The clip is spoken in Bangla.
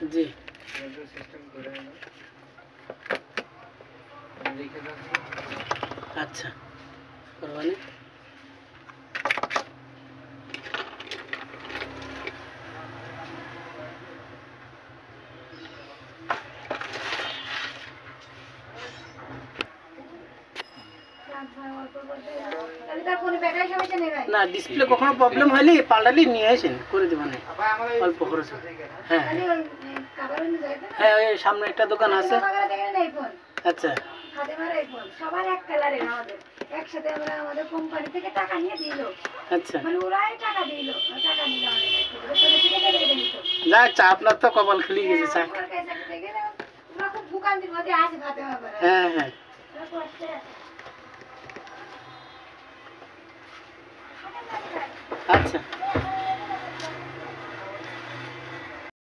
জি আচ্ছা করবানি না ডিসপ্লে কখনো প্রবলেম হলে পাল্টালি নিয়ে আসেন করে দেবেন অল্প খরচ হ্যাঁ হ্যাঁ ওই সামনে একটা দোকান আছে আচ্ছা সবার এক কালারের আমাদের একসাথে আমরা আমাদের কোম্পানি থেকে টাকা নিয়ে দিল আচ্ছা মানে ওরাই টাকা দিল টাকা নিল যাক চা আপনার তো কপাল খুলে গেছে চা ওরা খুব ভোগান্তির মধ্যে আছে ভাতে হবে হ্যাঁ হ্যাঁ আচ্ছা